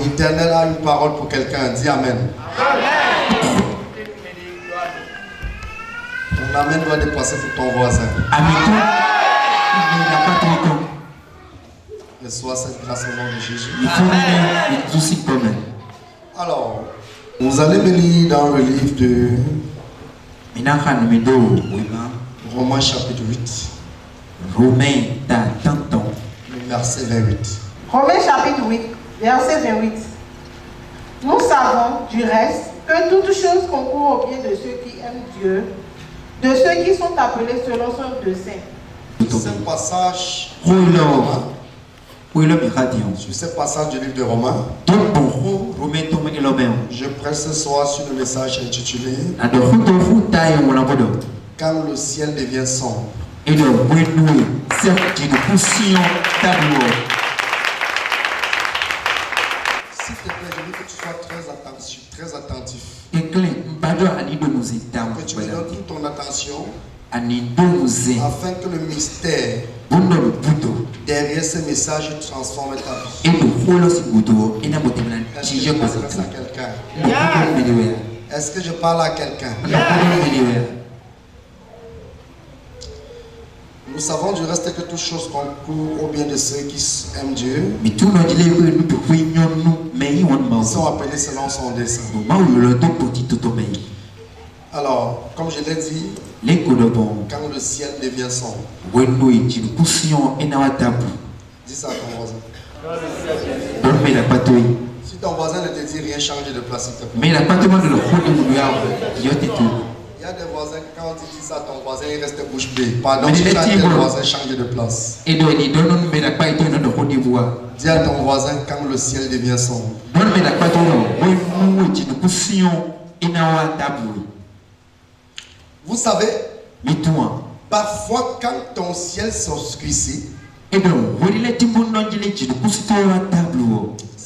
L'Éternel a une parole pour quelqu'un. Dis Amen. Ton Amen doit dépasser pour ton voisin. Reçois cette grâce au nom de Jésus. Alors, vous allez me lire dans le livre de Romains chapitre 8. Verset 28. Romains chapitre 8, verset 28. Nous savons du reste que toutes choses concourent au bien de ceux qui aiment Dieu, de ceux qui sont appelés selon son dessein. Ce passage sur ce passage du livre de Romains, je prêche ce soir sur le message intitulé Quand le ciel devient sombre. S'il te plaît, je veux que tu sois très attentif. Que tu me donnes toute ton attention afin que le mystère derrière ce message transforme ta vie. Est-ce que je m'adresse à quelqu'un? Est-ce que je parle à quelqu'un? Nous savons du reste que toutes choses concourent au bien de ceux qui aiment Dieu. Ils sont appelés selon son dessein. Alors, comme je l'ai dit, quand le ciel devient sombre, dis ça à ton voisin. Si ton voisin ne te dit rien, change de place, s'il te plaît. Il y a des voisins, quand tu dis ça à ton voisin, il reste bouche bée. Pardon, si tu as tes voisins, change de place. Dis à ton voisin quand le ciel devient sombre. Vous savez, parfois quand ton ciel s'obscurcit, ce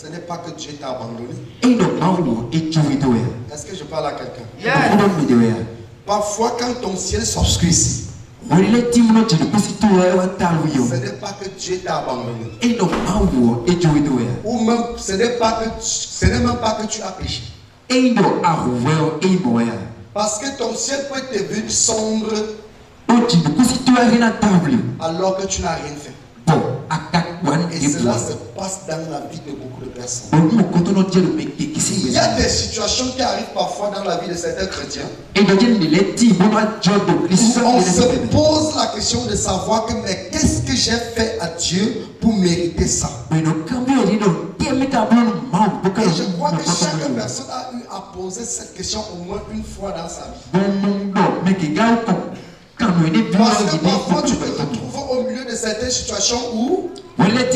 n'est pas que Dieu t'a abandonné. Est-ce que je parle à quelqu'un? Parfois quand ton ciel s'obscurcit, ce n'est pas que Dieu t'a abandonné. Ou même, ce n'est même pas que tu as péché. Parce que ton ciel peut être devenu sombre alors que tu n'as rien fait. Et cela se passe dans la vie de beaucoup de personnes. Il y a des situations qui arrivent parfois dans la vie de certains chrétiens où on se pose la question de savoir que mais qu'est-ce que j'ai fait à Dieu pour mériter ça? Et je crois que chaque personne a eu à poser cette question au moins une fois dans sa vie. Parce que parfois tu te retrouves au milieu de certaines situations où tu regardes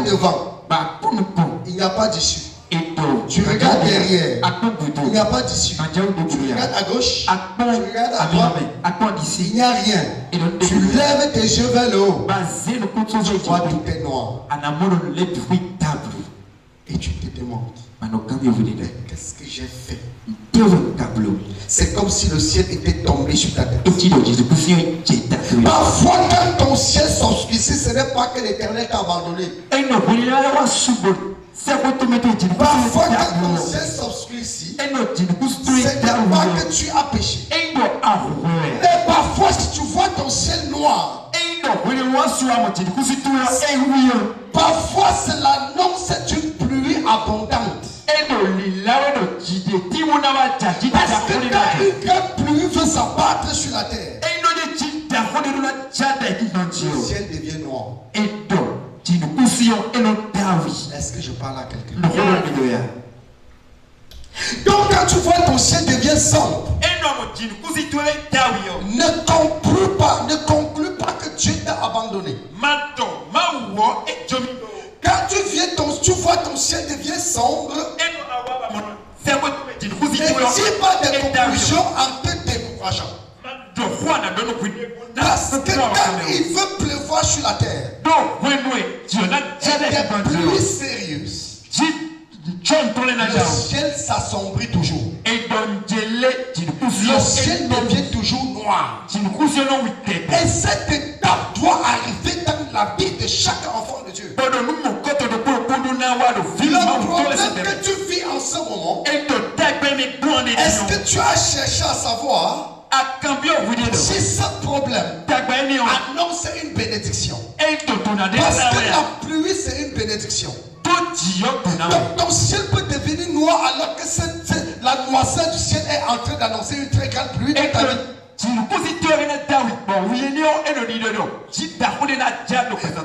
devant, il n'y a pas d'issue. Tu regardes derrière, il n'y a pas d'issue. Tu regardes à gauche, tu regardes à droite, il n'y a rien. Tu lèves tes yeux vers le haut, tu vois tout est noir. Et tu te demandes, qu'est-ce que j'ai fait? C'est comme si le ciel était tombé sur ta tête. Parfois, quand ton ciel s'obscurcit, ce n'est pas que l'Éternel t'a abandonné. Parfois, quand ton ciel s'obscurcit, ce n'est pas que tu as péché. Mais parfois, si tu vois ton ciel noir, parfois c'est l'annonce d'une pluie abondante. Parce que quand une grande pluie veut s'abattre sur la terre, le ciel devient noir. Est-ce que je parle à quelqu'un? Donc quand tu vois ton ciel devient sombre, ne conclue pas que Dieu t'a abandonné. Quand tu vois ton ciel devient sombre, ne tire pas des conclusions en te décourageant. Parce que quand il veut pleuvoir sur la terre, et des pluies sérieuses, le ciel s'assombrit toujours. Le ciel devient toujours noir. Et cette étape doit arriver dans la vie de chaque enfant de Dieu. problème que tu vis en ce moment, est-ce que tu as cherché à savoir si ce problème annonce une bénédiction? Parce que la pluie, c'est une bénédiction. Donc ton ciel peut devenir noir alors que la noirceur du ciel est en train d'annoncer une très grande pluie dans ta vie.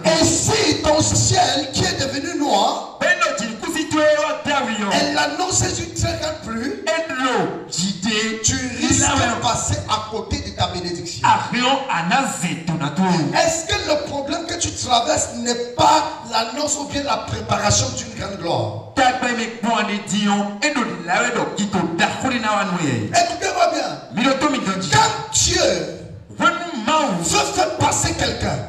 Et si ton ciel qui est devenu noir, elle annonce une très grande pluie, tu risques de passer à côté de ta bénédiction. Est-ce que le problème que tu traverses n'est pas l'annonce ou bien la préparation d'une grande gloire? Écoutez-moi bien. Quand Dieu veut faire passer quelqu'un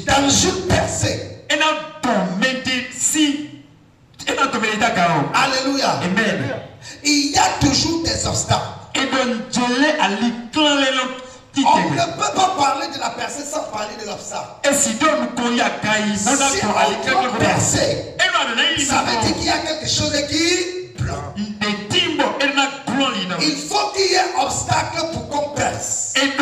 dans une percée, alléluia, il y a toujours des obstacles. On ne peut pas parler de la percée sans parler de l'obstacle. Si on doit percer, ça veut dire qu'il y a quelque chose qui bloque. Il faut qu'il y ait un obstacle pour qu'on perce. Il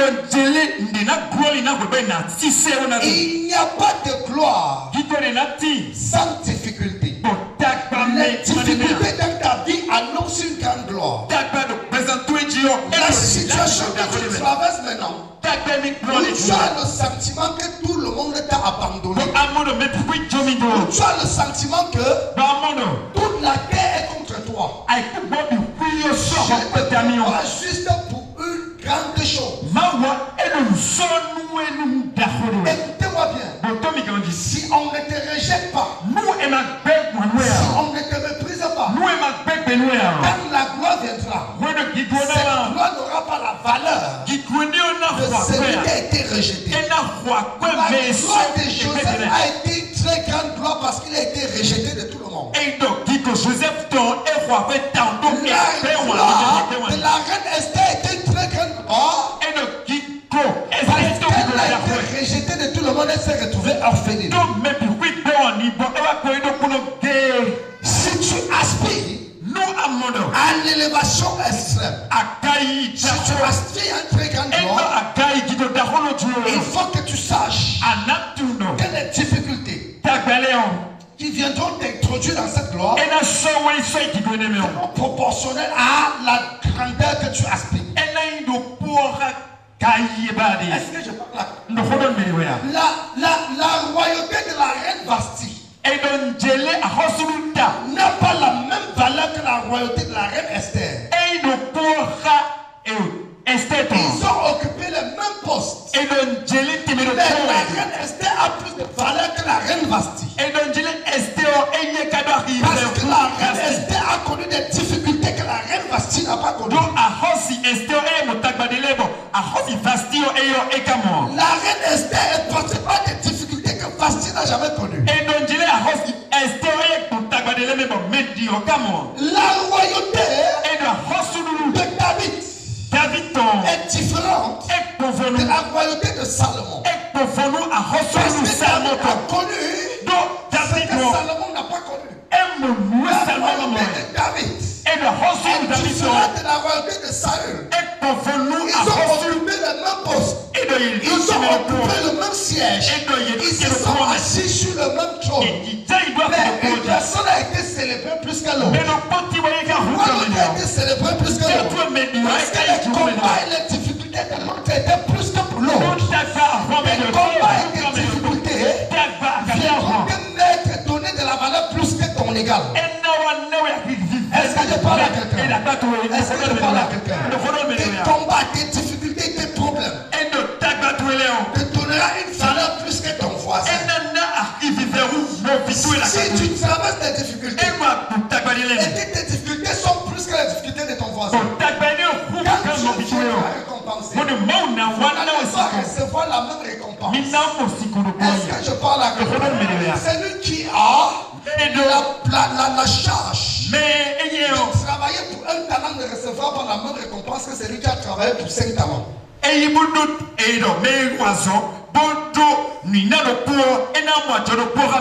n'y a pas de gloire sans difficulté. Les difficultés dans ta vie annoncent une grande gloire. La situation que tu traverses maintenant, tu as le sentiment que tout le monde t'a abandonné. Tu as le sentiment que toute la terre est contre toi. Je te vois juste pour une grande chose. Écoutez-moi bien. Si on ne te rejette pas, si on ne te méprise pas, quand la gloire viendra, cette gloire n'aura pas la valeur de celui qui a été rejeté. La gloire de Joseph a été une très grande gloire parce qu'il a été rejeté de tout le monde. La gloire de la reine Esther était une très grande gloire. Parce qu'elle a été rejetée de tout le monde, elle s'est retrouvée orpheline. Si tu aspires à l'élévation extrême, si tu aspires à une très grande gloire, il faut que tu saches que les difficultés qui viendront t'introduire dans cette gloire sont proportionnelles à la grandeur que tu aspires. Est-ce que je parle là? La royauté de la reine Vasti n'a pas la même valeur que la royauté de la reine Esther. Ils ont occupé le même poste. Mais la reine Esther a plus de valeur que la reine Vasti. Parce que la reine Esther a connu des difficultés que la reine Vasti n'a pas connues. La reine Esther est passée par des difficultés que Vasti n'a jamais connues. La royauté de David est différente de la royauté de Salomon. Parce que David a connu ce que Salomon n'a pas connu. La royauté de David est différente de la royauté de Saül. Ils ont occupé le même poste. Ils ont occupé le même siège. Ils se sont assis sur le même trône. Mais une personne a été célébrée plus que l'autre. L'autre a été célébrée plus que l'autre. Parce que les combats et les difficultés de l'autre étaient plus que pour l'autre. Les combats et les difficultés viendront te mettre, donner de la valeur plus que ton égal. Est-ce que je parle à quelqu'un? Est-ce que je parle à quelqu'un? Tes combats, tes difficultés, tes problèmes te donnera une valeur plus que ton voisin. Si tu traverses des difficultés et que tes difficultés sont plus que les difficultés de ton voisin, quand Dieu va récompenser, tu n'allais pas recevoir la même récompense. Est-ce que je parle à quelqu'un? Celui qui a la charge de travailler pour un talent ne recevra pas la même récompense que celui qui a travaillé pour 5 talents. Donc,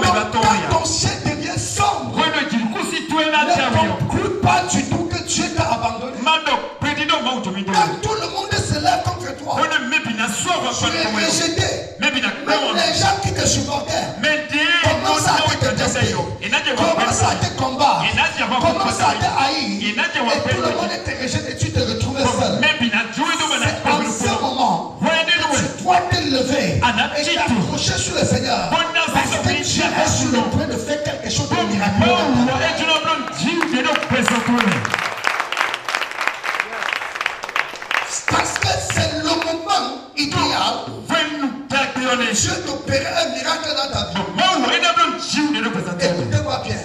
quand ton ciel devient sombre, tu trouves que Dieu t'a abandonné, quand tout le monde se lève contre toi, tu es rejeté. Même les gens qui te supportaient commencent à te détester, commencent à te combattre, commencent à te haïr, et tout le monde te rejette et tu te retrouves seul. C'est en ce moment que tu dois te lever et t'approcher sur le Seigneur, parce que Dieu est sur le point de faire quelque chose de miraculeux. Parce que c'est le moment idéal Dieu t'opérer un miracle dans ta vie. Écoutez-moi bien.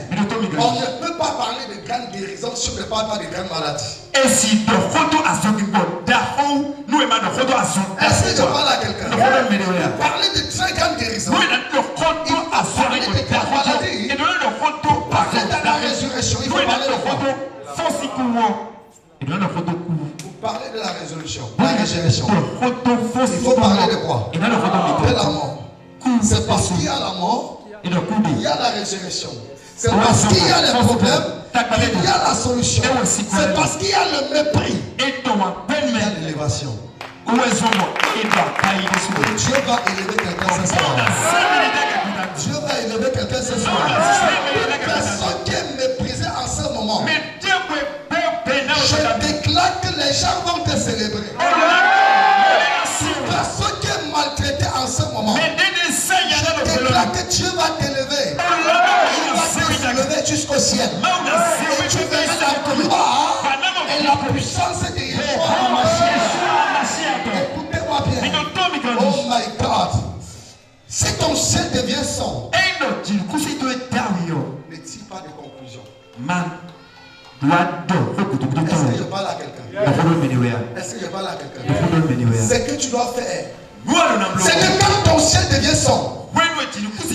On ne peut pas parler de grandes guérisons si on ne parle pas de grandes maladies. Est-ce que je parle à quelqu'un? Parler de très grandes guérisons, il faut parler de grandes maladies. Pour parler de la résurrection, il faut parler de quoi? Pour parler de la résolution, la résurrection, il faut parler de quoi? De la mort. C'est parce qu'il y a la mort, il y a la résurrection. C'est parce qu'il y a les problèmes, il y a la solution. C'est parce qu'il y a le mépris, il y a l'élévation. Dieu va élever quelqu'un ce soir. Dieu va élever quelqu'un ce soir. Une personne qui est méprisée en ce moment, je déclare que les gens vont te célébrer. Une personne qui est maltraitée en ce moment, je déclare que Dieu va t'élever. Il va te lever jusqu'au ciel. Et tu verras la gloire et la puissance de Yeshua. Écoutez-moi bien. Oh my God. Si ton ciel devient sombre, ne tire pas de conclusion. Est-ce que je parle à quelqu'un? Est-ce que je parle à quelqu'un? Ce que tu dois faire, c'est que quand ton ciel devient sombre,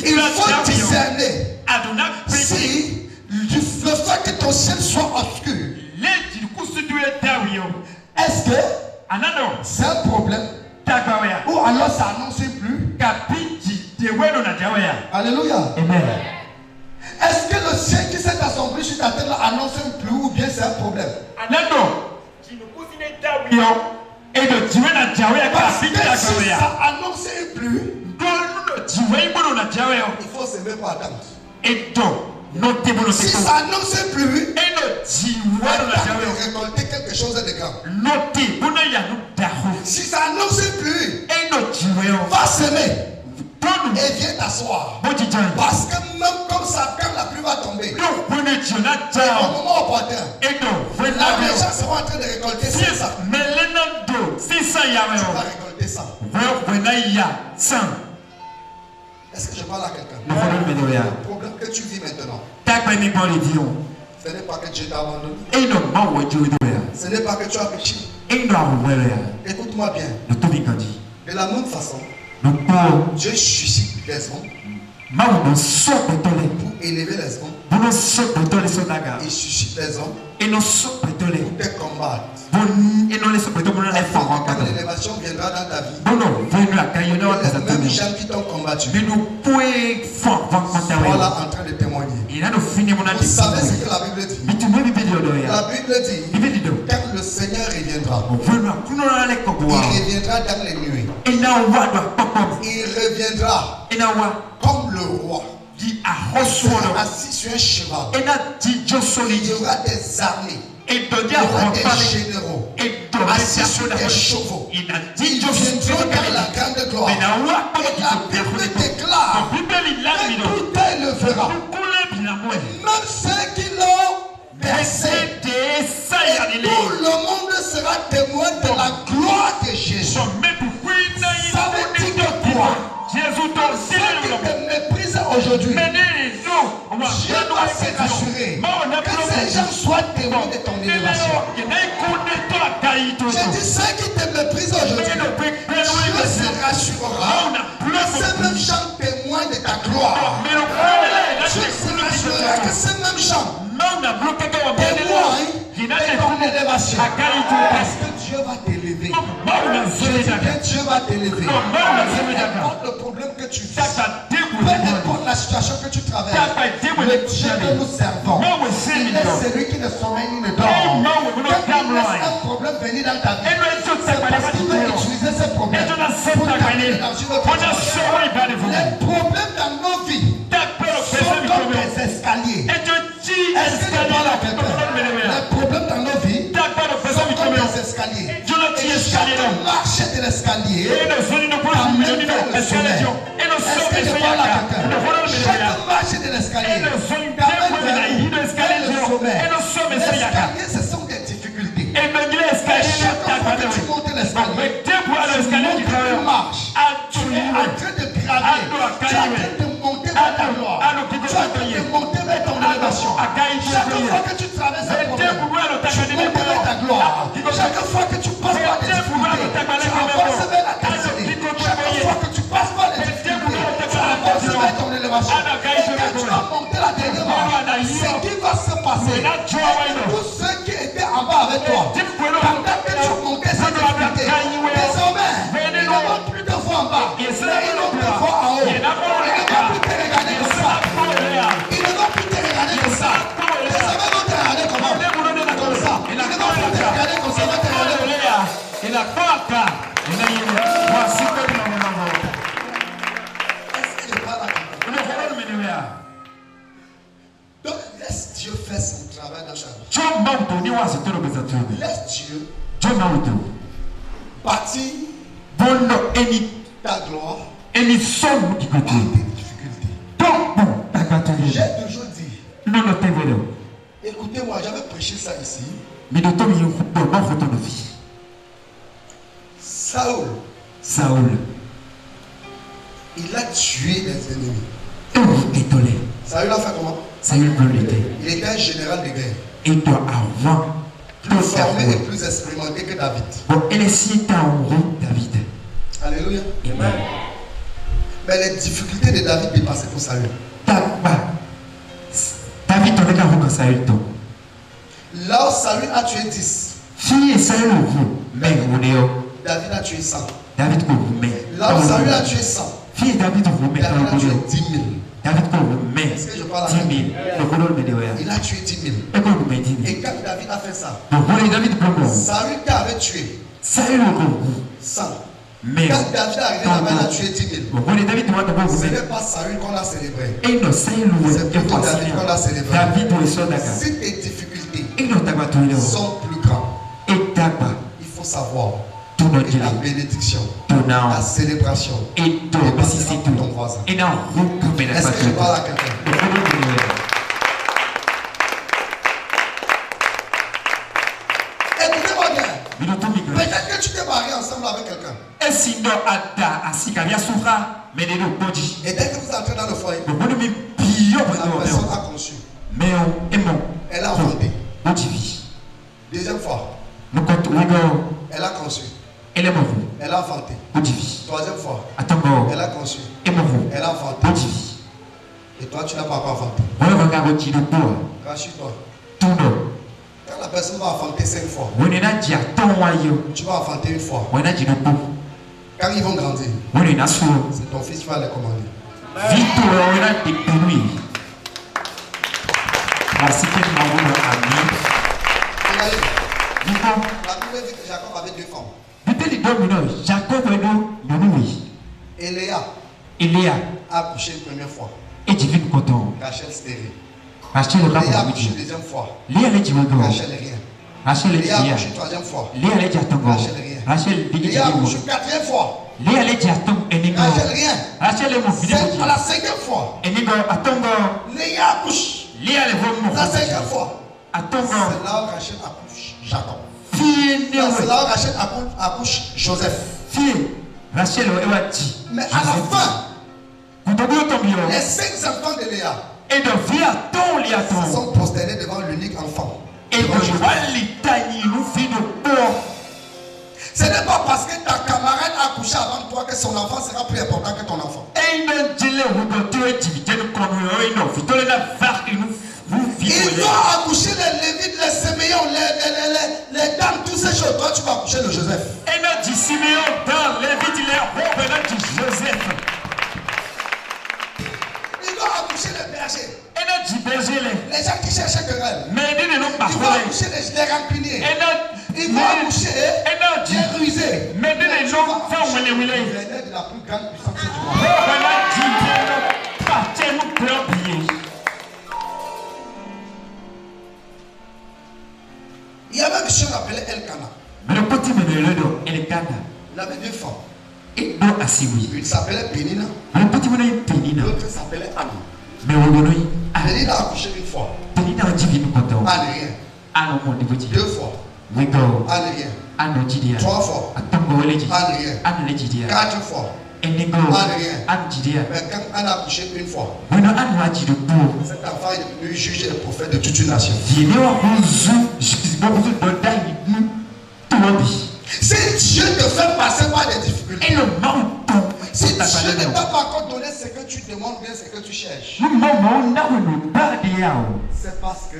il faut discerner si le fait que ton ciel soit obscur, est-ce que c'est un problème ou alors ça annonce plus? Alléluia. Amen. Est-ce que le ciel qui s'est assombri sur ta tête annonce plus ou bien c'est un problème? Parce que si ça annonce plus, il faut se mettre pour attendre. Si ça annonce plus, attends de récolter quelque chose de grand. Si ça annonce plus, va semer et viens t'asseoir. Parce que même comme ça, quand la pluie va tomber, au moment opportun, la gens seront en train de récolter ça. Tu vas récolter ça. Est-ce que je parle à quelqu'un? Le problème que tu vis maintenant, ce n'est pas que Dieu t'a abandonné. Ce n'est pas que tu as péché. Écoute-moi bien. De la même façon, Dieu suscite les hommes pour élever les hommes. Il suscite les hommes pour te combattre. Quand l'élévation viendra dans ta vie, les mêmes gens qui t'ont combattu voilà en train de témoigner. Vous savez ce que la Bible dit? La Bible dit quand le Seigneur reviendra, il reviendra dans les nuées. Il reviendra comme le roi. Assis sur un cheval. Il y aura des armées. Il y aura des généraux assis sur des chevaux. Ils viendront dans la grande gloire. Et la Bible déclare que tout élevera. Même ceux qui l'ont baissé. Et tout le monde sera témoin de la gloire de Jésus. Ça veut dire que quoi? Ceux qui te méprisent aujourd'hui, Dieu doit se rassurer que ces gens soient témoins de ton élévation. J'ai dit ceux qui te méprisent aujourd'hui, Dieu se rassurera que ces mêmes gens témoignent de ta gloire. Dieu se rassurera que ces mêmes gens témoignent de ton élévation. Parce que Dieu va t'élever. Dieu va t'élever. Peu importe le problème que tu vis, peu importe la situation que tu traverses, le Dieu que nous servons, il est celui qui ne sommeille ni ne dort. Quand il laisse un problème venir dans ta vie, c'est parce qu'il veut utiliser ce problème pour t'amener dans une autre dimension. Les problèmes dans nos vies sont comme des escaliers. Est-ce que je parle à quelqu'un? Les problèmes dans nos vies sont comme des escaliers. Et chaque marche de l'escalier t'amène vers le sommet. Est-ce que je parle à quelqu'un? Chaque marche de l'escalier t'amène vers le sommet. L'escalier, ce sont des difficultés. Et chaque fois que tu montes l'escalier, tu montes une marche. Tu es en train de gravir. Tu es en train de monter vers ta gloire. Tu es en train de monter vers ton élévation. Chaque fois que tu traverses un problème, tu montes vers ta gloire. Chaque fois que tu passes par des difficultés, tu avances vers la destinée. Chaque fois que tu passes par les difficultés, tu avances vers ton élévation. Et quand tu vas monter la dernière marche, ce qui va se passer, tous ceux qui étaient en bas avec toi, pendant que tu montais ces difficultés, désormais, ils ne vont plus te voir en bas, mais ils vont te voir en haut. Ils ne vont plus te regarder comme ça. Ils ne vont plus te regarder comme ça. Désormais, ils vont te regarder comment? Comme ça. Ils ne vont plus te regarder comme ça, ils vont te regarder comme ça. Est-ce que je parle à quelqu'un? Donc, laisse Dieu faire son travail dans ta vie. Laisse Dieu bâtir ta gloire par tes difficultés. J'ai toujours dit, écoutez-moi, j'avais prêché ça ici. Saül, il a tué des ennemis. Saül a fait comment? Il était un général de guerre. Plus formé et plus expérimenté que David. Alléluia. Mais les difficultés de David dépassaient pour Saül. Là où Saül a tué 10, David a tué 100. Là où Saül a tué 100, David a tué 10 000. Est-ce que je parle à David? Il a tué 10 000. Et quand David a fait ça, Saül qui avait tué 100. Quand David est arrivé là-bas, il a tué 10 000. Ce n'est pas Saül qu'on a célébré. C'est plutôt David qu'on a célébré. Si tes difficultés sont plus grandes, il faut savoir que la bénédiction, la célébration, est passée pour ton voisin. Est-ce que je parle à quelqu'un? Écoutez-moi bien. Peut-être que tu t'es marié ensemble avec quelqu'un. Et dès que vous entrez dans le foyer, la personne a conçu. Elle a enfanté. Deuxième fois, elle a conçu. Elle a enfanté. Troisième fois, elle a conçu. Elle a enfanté. Et toi, tu n'as pas encore enfanté. Rassure-toi. Quand la personne va enfanter 5 fois, tu vas enfanter une fois. Quand ils vont grandir, c'est ton fils qui va les commander. La Bible dit que Jacob avait 2 femmes. Et Léa a accouché une première fois. Rachel stérile. Léa a accouché une deuxième fois. Rachel rien. Léa a accouché une troisième fois. Rachel rien. Léa a accouché une quatrième fois. Rachel rien. C'est à la 5e fois. Léa accouche. La 5e fois. C'est là où Rachel accouche Jacob. C'est là où Rachel accouche Joseph. Mais à la fin, les 5 enfants de Léa se sont prosternés devant l'unique enfant. Ce n'est pas parce que ta camarade a accouché avant toi que son enfant sera plus important que ton enfant. Ils ont accouché les Lévites, les Siméons, les dames, toutes ces choses. Toi, tu vas accoucher le Joseph. Ils ont accouché les bergers. Les gens qui cherchaient querelle. Il va accoucher des rancuniers. Il va accoucher des rusés. Mais de les gens font les de la plus grande puissance du monde. Il y avait un monsieur appelé Elkana. Mais le petit meneur de Elkana. Il avait deux femmes. Et non assez oui. Une s'appelait Pénina. Le petit meneur Pénina. L'autre s'appelait Anne. Mais on donne Pénina a accouché une fois. Pénina a dit nous content. Anne rien. Ah non, on dit deux fois. Oui, go. Anne rien. Anne dit trois fois. Attends, Anne rien. Anne dit quatre fois. Et Nigo. Anne rien. Anne dit mais quand Anne a accouché une fois. Oui, non, Anne a dit le pour. Cet enfant est devenu juge et prophète de toute une nation. Si Dieu te fait passer par des difficultés, si Dieu ne t'a pas encore donné ce que tu demandes, bien ce que tu cherches, c'est parce que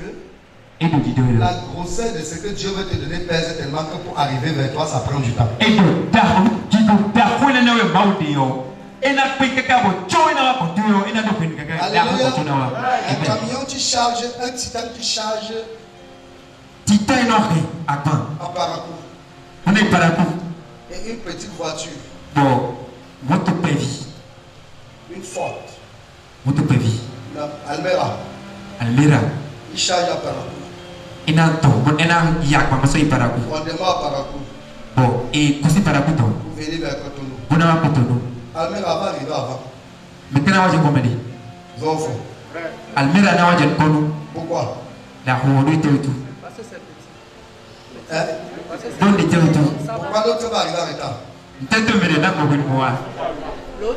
la grosseur de ce que Dieu veut te donner pèse tellement que pour arriver vers toi, ça prend du temps. Alléluia. Un camion qui charge, un titan qui charge. Titan énorme à quand? À Parakou. On est Parakou. Et une petite voiture. Bon, votre pévi. Une Ford. Votre pévi. Almera. Almera. Il charge à Parakou. Il a tout. Bon, il a yak, mais c'est Parakou. On démarre à Parakou. Bon, et qu'est-ce que Parakou donc? Vous venez vers Cotonou. Vous n'avez pas Cotonou. Almera va arriver avant. Mais quand on va comment dire? Zofo. Almera n'a pas de Cotonou. Pourquoi? La roue de tout. Parce que c'est petit. Hein? Donc, il était tout. Pourquoi l'autre va arriver en retard? Peut-être que je vais moi.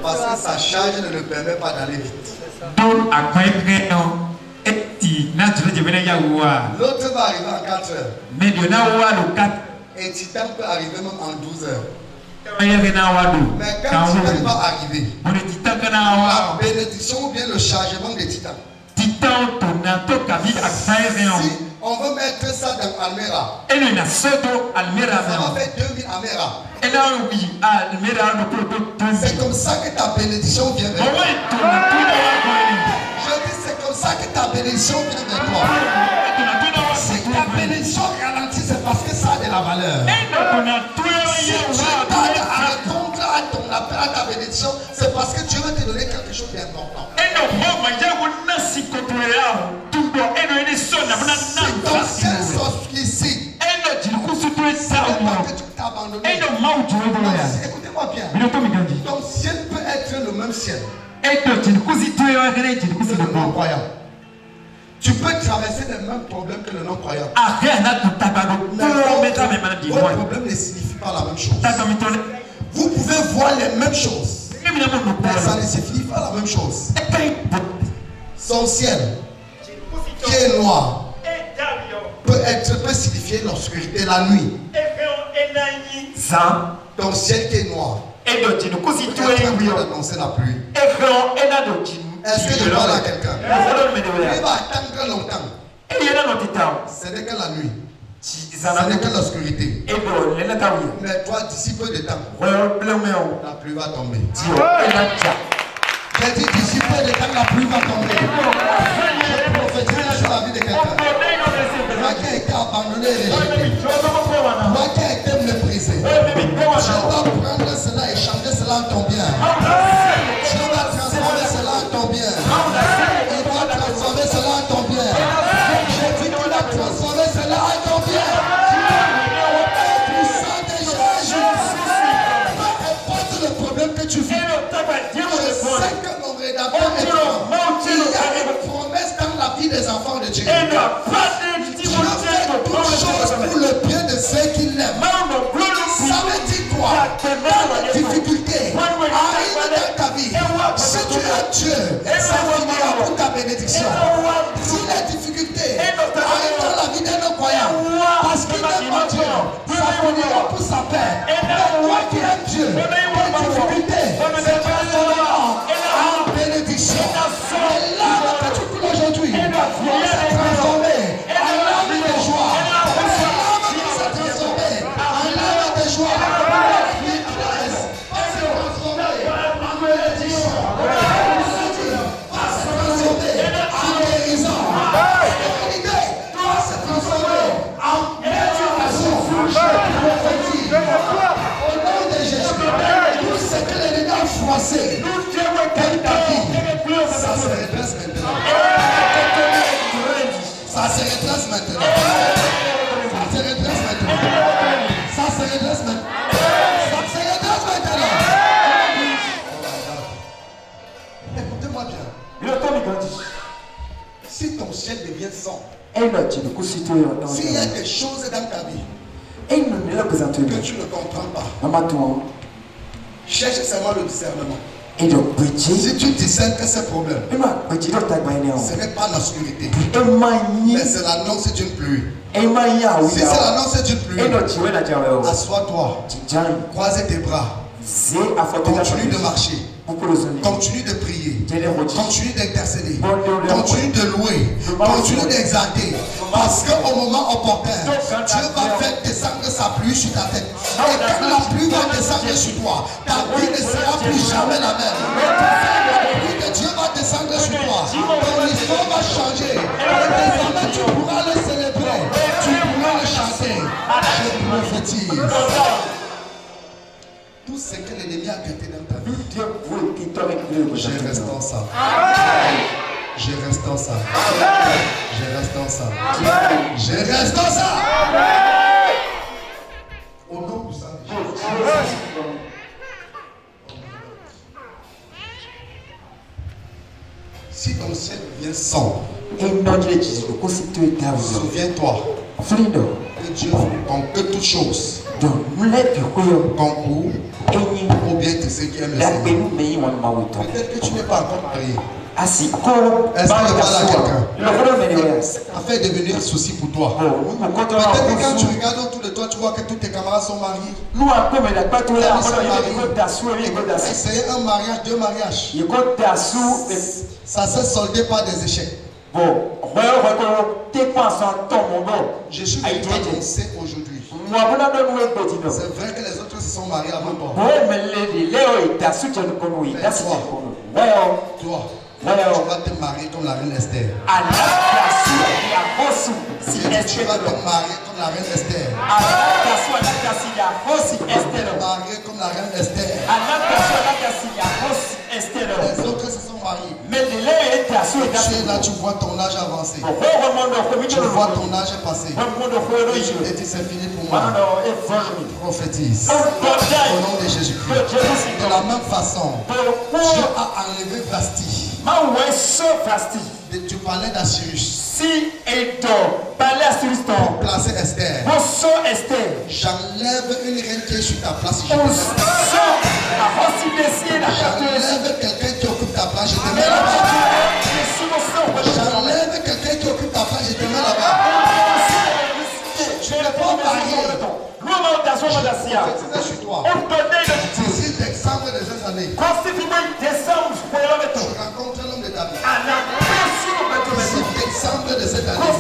Parce que sa charge ne le permet pas d'aller vite. Donc, à quoi est-ce l'autre va arriver en 4 heures. Mais de le 4. Et Titan peut arriver même en 12 heures. Mais quand Titan va arriver, la la bénédiction ou bien le chargement de Titan. Si on veut mettre ça dans Almera, ça va faire 2000 Almera. C'est comme ça que ta bénédiction vient vers toi. Je dis c'est comme ça que ta bénédiction vient vers toi. Si ta bénédiction ralentit, c'est parce que ça a de la valeur. Si tu tardes à répondre à ton appel, à ta bénédiction, c'est parce que Dieu veut te donner quelque chose d'important. Si ton ciel s'obscurcit, c'est pas que tu t'as abandonné. Écoutez-moi bien. Ton ciel peut être le même ciel. Le non-croyant. Tu peux traverser les mêmes problèmes que le non-croyant. Votre problème ne signifie pas la même chose. Vous pouvez voir les mêmes choses, mais ça ne signifie pas la même chose. Son ciel, qui est noir, peut signifier l'obscurité la nuit. Ton ciel qui est noir peut être d'annoncer la pluie. Est-ce que je parle à quelqu'un? Il va attendre longtemps. Ce n'est que la nuit. Ce n'est que l'obscurité. Mais toi, d'ici peu de temps, la pluie va tomber. J'ai dit d'ici peu de temps, la pluie va tomber. Je prophétise sur la vie de quelqu'un. Toi qui as été abandonné et rejeté. Toi qui as été méprisé. Je dois prendre cela et changer cela en ton bien. Je dois transformer cela en ton bien. Il va transformer cela en ton bien. Je dis qu'il va transformer cela en ton bien. Puissant de Jésus. Peu importe le problème que tu vis. Je sais que mon rédacteur est grand. Il y a une promesse dans la vie des enfants de Dieu. Dieu fait toutes choses pour le bien de ceux qui l'aiment. Ça veut dire quoi? Dans la difficulté, arrive dans ta vie. Si tu as Dieu, ça finira pour ta bénédiction. Si les difficultés arrivent dans la vie d'un non-croyant, parce qu'il n'aime pas Dieu, ça finira pour sa paix. Mais toi qui aimes Dieu, les difficultés se transformeront en bénédiction. Et là que tu cours aujourd'hui, c'est transformé en larmes de joie. C'est l'âme qui s'est transformée en larmes de joie. Transformé en guérison. maintenant. Ça se redresse maintenant. Ça se redresse maintenant. Ça se redresse maintenant. Écoutez-moi bien. Si ton ciel devient sang, s'il y a des choses dans ta vie que tu ne comprends pas, cherche seulement le discernement. Si tu discernes que ce problème, ce n'est pas l'obscurité, mais c'est l'annonce d'une pluie. Si c'est l'annonce d'une pluie, assois-toi, croise tes bras, continue de marcher, continue de prier, continue d'intercéder, continue de louer, continue d'exalter, parce qu'au moment opportun, Dieu va faire descendre sa pluie sur ta tête. Et quand la pluie va descendre sur toi, ta vie ne sera plus jamais la même. La pluie de Dieu va descendre sur toi, ton histoire va changer. Et désormais tu pourras le célébrer, tu pourras le chanter. Je prophétise. Tout ce que l'ennemi a gâté dans ta vie, je reste en ça. Je reste en ça. Je reste en ça. Je reste en ça. Au nom du sang. Si ton ciel devient sombre, souviens-toi que Dieu conque toutes choses. Concours ou bien tu sais qui aime le Seigneur. Peut-être que tu n'es pas encore marié. Est-ce que tu parles à quelqu'un? Afin de devenir souci pour toi. Peut-être que quand tu regardes autour de toi, tu vois que tous tes camarades sont mariés. Essayer un mariage, deux mariages. Ça s'est soldé par des échecs. Je suis venu annoncer aujourd'hui. C'est vrai que les autres se sont mariés avant toi. Toi, tu vas te marier comme la reine Esther. Tu vas te marier comme la reine Esther. Marier comme la reine Esther. Les autres se sont mariés. Tu es là, tu vois ton âge avancé. Tu vois ton âge passé. Et tu dis c'est fini pour moi. Prophétise. Au nom de Jésus-Christ. De la même façon, Dieu a enlevé Vasti. Tu parlais d'Assyrus. Pour placer Esther. J'enlève une reine qui est sur ta place. J'enlève quelqu'un qui occupe ta place. Je te mets là-bas. J'enlève quelqu'un qui occupe ta place. Je te mets là-bas. Tu n'es pas marié. C'est sur toi. D'ici décembre de cette année, tu rencontres l'homme de ta vie. D'ici décembre de cette année,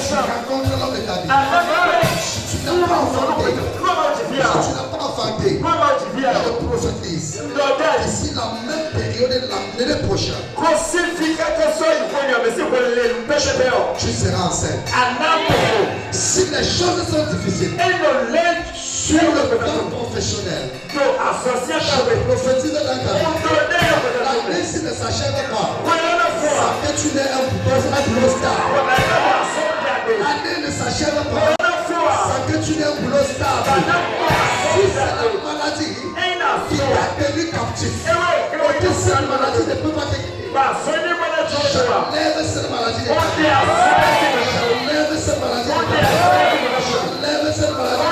tu rencontres l'homme de ta vie. Tu n'as pas enfanté. Tu n'as pas enfanté. Je prophétise. D'ici la même période de l'année prochaine, tu seras enceinte. Si les choses sont difficiles, sur le plan professionnel, je prophétise dans ta vie. L'année s'il ne s'achève pas, ça fait que tu n'es un boulot stable. L'année ne s'achève pas, ça fait que tu n'es un boulot stable. Si c'est la maladie qui t'a tenu captif, que cette maladie ne peut pas te quitter. J'enlève cette maladie. J'enlève cette maladie. J'enlève cette maladie.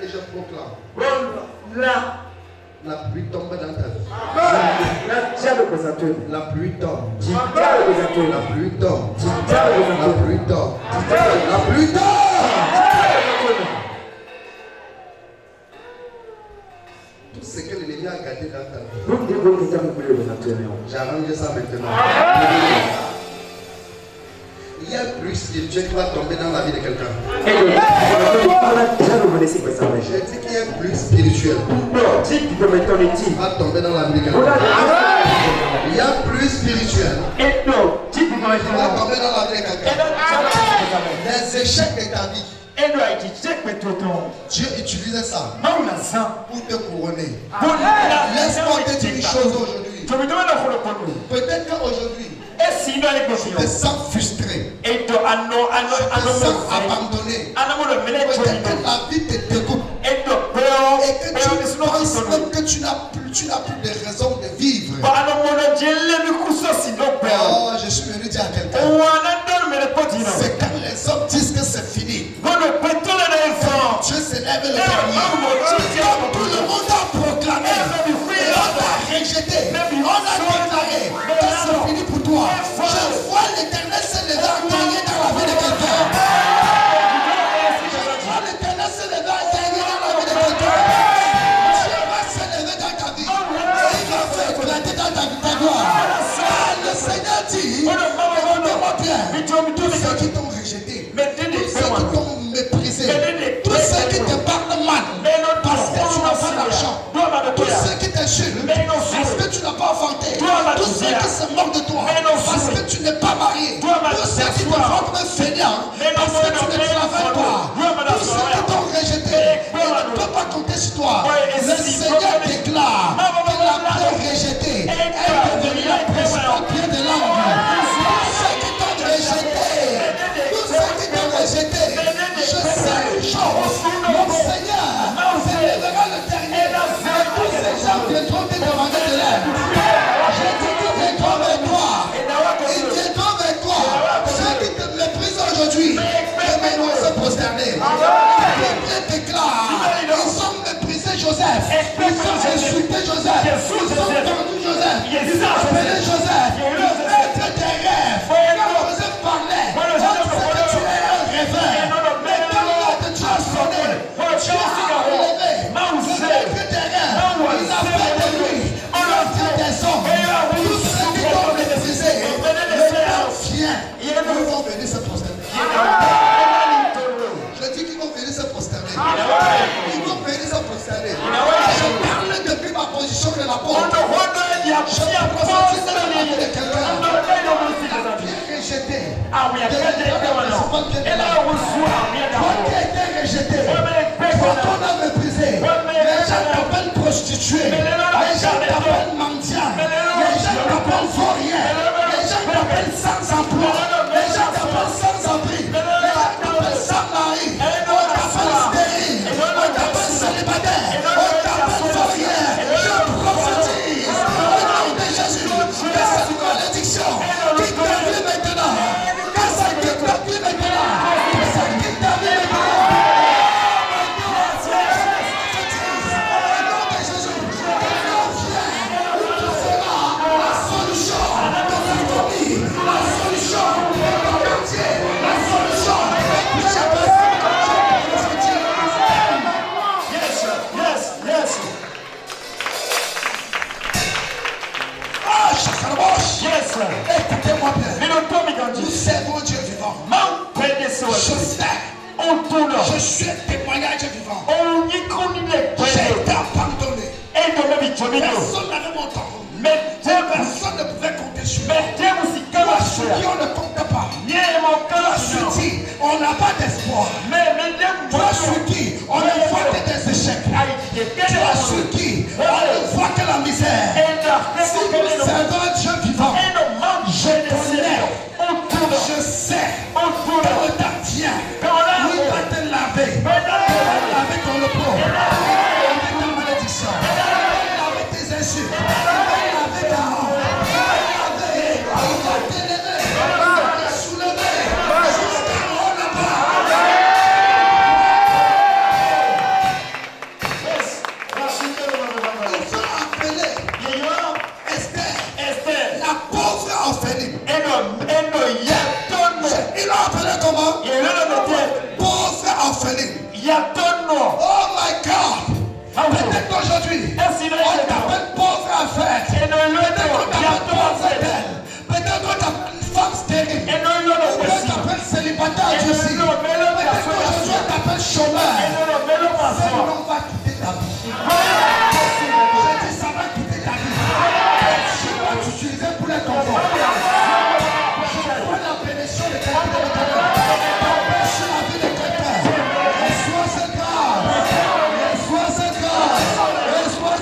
Et je proclame. La pluie tombe dans ta vie. La pluie tombe. La pluie tombe. La pluie tombe. La pluie tombe. Tout ce que l'ennemi a gardé dans ta vie, j'arrange ça maintenant. Il y a une pluie spirituelle qui va tomber dans la vie de quelqu'un. J'ai dit qu'il y a une pluie spirituelle qui va tomber dans la vie de quelqu'un. Il y a une pluie spirituelle qui va tomber dans la vie de quelqu'un. Les échecs de ta vie, Dieu utilise ça pour te couronner. Laisse-moi te dire une chose aujourd'hui. Peut-être qu'aujourd'hui, Et sinon, les je me questions. sens frustré. Et de ano, Je me sens abandonné. Peut-être que la vie te dégoûte. Et que tu penses même que tu n'as plus de raison de vivre. Oh, je suis venu dire à quelqu'un. C'est quand les hommes disent que c'est fini. Dieu s'élève le dernier. Comme tout le monde a proclamé. Et on a rejeté. On a déclaré que c'est fini pour toi. Je vois l'Éternel se lever en dernier dans la vie de quelqu'un. Je vois l'Éternel se lever en dernier dans la vie de quelqu'un. Dieu va se lever dans ta vie. Et il va faire éclater dans ta gloire. Ah, le Seigneur dit, écoutez-moi bien, tous ceux qui t'ont rejeté, tous ceux qui t'ont méprisé, tous ceux qui te parlent mal, parce que tu n'as pas d'argent, tous ceux qui t'insultent, parce que tu n'as pas vanté, tous ceux qui se moquent de toi, parce que tu n'es pas marié, tous ceux qui te vendent un fainéant, parce que tu ne travailles pas, tous ceux qui t'ont rejeté, ils ne peuvent pas compter sur toi. Le Seigneur déclare que la paix rejetée est devenue la principale pierre de l'âme. Tous ceux qui t'ont rejeté, tous ceux qui t'ont rejeté, je sais une chose, mon Seigneur s'élèvera le dernier, et tous ces gens viendront te demander de l'aide. J'ai dit qu'ils viendront vers toi, ils viendront vers toi. Ceux qui te méprisent aujourd'hui, demain ils vont se prosterner. La Bible déclare, ils ont méprisé Joseph, ils ont insulté Joseph, ils ont vendu Joseph, ils ont appelé Joseph, le maître des rêves. Quand Joseph parlait, on sait que tu es un rêveur. Mais quand l'ordre Dieu a sonné, Dieu a relevé le maître des rêves. Il a fait de lui le Dieu des hommes. Tous ceux qui t'ont méprisé, le temps vient. Ils vont venir se prosterner. Je dis qu'ils vont venir se prosterner. Ils vont venir se prosterner. Je parle depuis ma position de l'apôtre. Je prophétise dans la vie de quelqu'un. Bien rejeté. Toi qui as été rejeté. Toi qu'on a méprisé. Les gens t'appellent prostituée. Les gens t'appellent mendiant. Les gens t'appellent vaurien. Les gens t'appellent sans emploi. Les gens t'appellent sans abri. Les gens t'appellent sans mari. On t'appelle stérile. On t'appelle célibataire. On t'appelle vaurien. Je prophétise au nom de Jésus que cette malédiction quitte ta vie maintenant. Que ça quitte ta vie maintenant. Que ça quitte ta vie maintenant. Écoutez-moi bien. Nous servons Dieu vivant. Je suis un témoignage vivant. J'ai été abandonné. Personne n'avait mon temps. Personne ne pouvait compter sur moi. Toi sur qui on ne compte pas. Toi sur qui on n'a pas d'espoir. Toi sur qui on ne voit que des échecs. Toi sur qui on ne voit que la misère. Si nous servons Dieu vivant, je connais, je sais, quand le temps vient, il va te laver. Il va laver ton repos. Il va laver ta malédiction. Il va laver tes insultes. Il va laver ta honte. Il va laver. Il va t'élever. Il va te soulever. Jusqu'à haut là-bas. Ils ont appelé Esther, la pauvre orpheline. Ils l'ont appelé comment? Pauvre orpheline. Oh my God. Peut-être qu'aujourd'hui, on t'appelle pauvre affaire. Peut-être qu'on t'appelle pauvre belle. Peut-être qu'on t'appelle une femme stérile. Ou bien t'appelle célibataire aussi. Peut-être qu'aujourd'hui on t'appelle chômeur. Ce nom va quitter ta vie. J'ai dit ça va quitter ta vie. Je vais t'utiliser pour les conforts. Je vois la bénédiction de quelqu'un. Sur la vie de quelqu'un. Reçois ce grâce. Reçois ce grâce. Reçois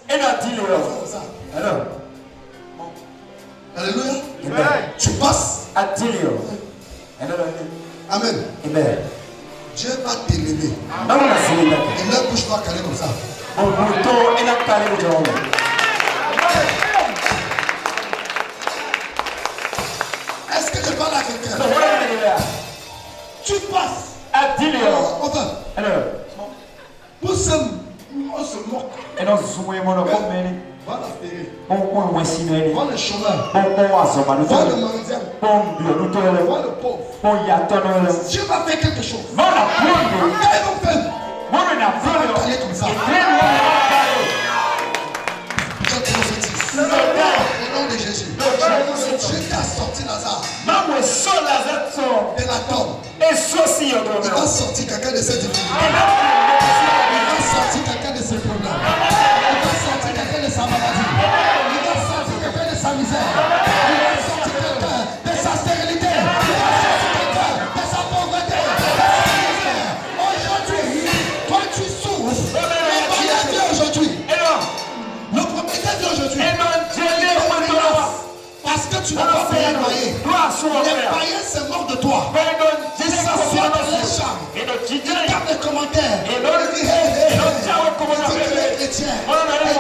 Et là, dis-le. Comme ça. Alors, Alléluia. Amen. Tu passes. Dis-le. Amen. Amen. Dieu va t'élever. Non, non, c'est le cas. Et leur bouche va caler comme ça. Bon, bouton, il a calé le jour. Est-ce que je parle à quelqu'un? Non, voilà, Tu passes. dis-le. Enfin, Alors, on se moque. et non, c'est moi, mon enfant, mais Va la ferrer. on signe. Va le chômeur. On a son manu. Va le mendiant. On nous Va le pauvre. on y attend. Dieu va faire quelque chose. Voilà, Qu'est-ce qu'ils vont faire? moi, on a Va aller comme ça. Je prophétise. Au nom de Jésus. Dieu t'a sorti Lazare de la tombe. Il va sortir quelqu'un de ses difficultés. Il va sortir quelqu'un de ses problèmes. Il va sortir quelqu'un de sa maladie. Il va sortir quelqu'un de sa misère. Il va sortir quelqu'un de sa stérilité. Il va sortir quelqu'un de sa pauvreté. Aujourd'hui, toi tu souffres. Le moyen dit aujourd'hui. Le propriétaire dit aujourd'hui. Parce que tu n'as pas payé le loyer. Les païens se moquent de toi. Ils s'assoient dans les chambres. Ils tapent des commentaires. Ils disent hey, que les chrétiens. Et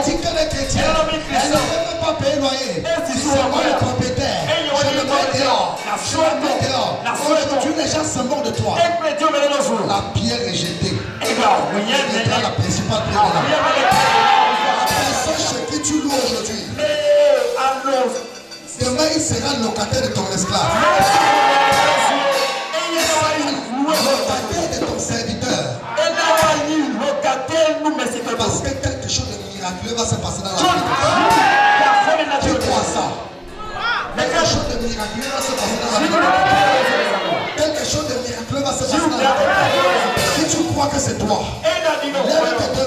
dit que les chrétiens. Elle ne veut même pas payer le loyer. C'est moi le propriétaire. Je le mets dehors. Je le mets dehors. Aujourd'hui, les gens se moquent de toi. La pierre est jetée. C'est la principale pierre de la personne chez qui tu loues aujourd'hui. Demain, il sera locataire de ton esclave. Locataire de ton serviteur. Parce que quelque chose de miraculeux va se passer dans la vie. Tu crois ça? Quelque chose de miraculeux va se passer dans la vie. Quelque chose de miraculeux va se passer dans la vie. Si tu crois que c'est toi, lève tes deux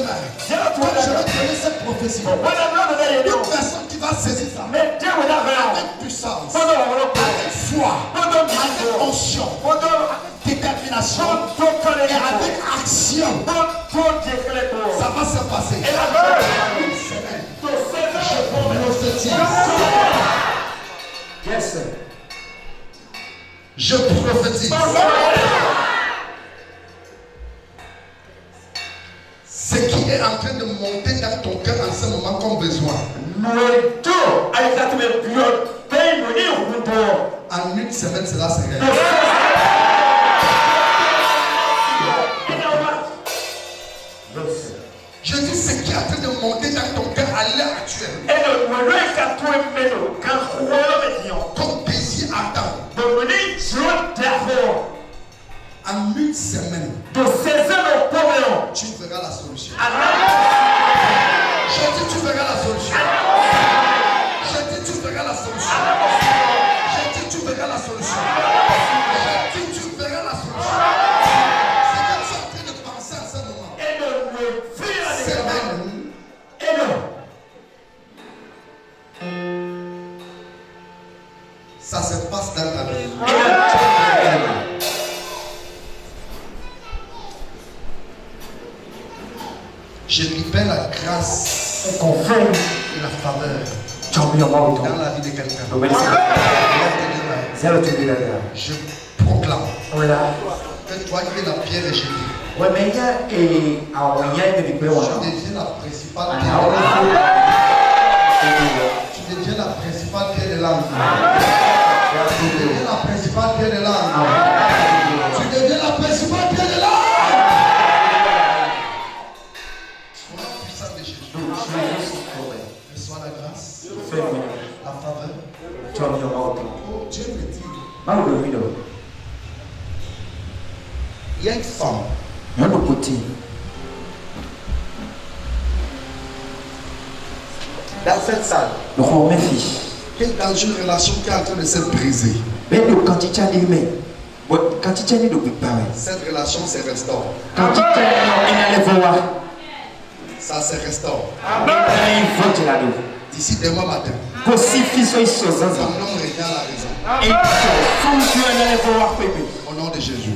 mains. Comme je vais te donner cette prophétie. Une personne qui va saisir ça avec puissance, avec foi, avec onction, détermination et avec action, ça va se passer. Une semaine, je prophétise. Yes, sir. Je prophétise. Ce qui est en train de monter dans ton cœur en ce moment comme besoin. En une semaine, cela se réalise. Je dis ce qui est en train de monter dans ton cœur à l'heure actuelle. Comme désir ardent. En une semaine, tu verras la solution. Je dis tu verras la solution. Je dis tu verras la solution. Je dis tu verras la solution. Je dis tu verras la solution. C'est comme ça en train de penser à ce moment. Semaine. Ça se passe dans ta vie. Je libère la grâce et la faveur dans la vie de quelqu'un. Je proclame que toi qui es la pierre est jetée. Tu deviens la principale pierre. Tu deviens la principale pierre de l'âme. Tu deviens la principale pierre de l'âme. Tu deviens la principale pierre de l'âme. Au nom puissant de Jésus. Reçois la grâce, la faveur. Oh, Dieu me dit. Il y a une femme. Dans cette salle, qui est dans une relation qui est en train de se briser. Cette relation se restaure. Ça se restaure. D'ici demain matin, ton homme revient à la raison. Au nom de Jésus.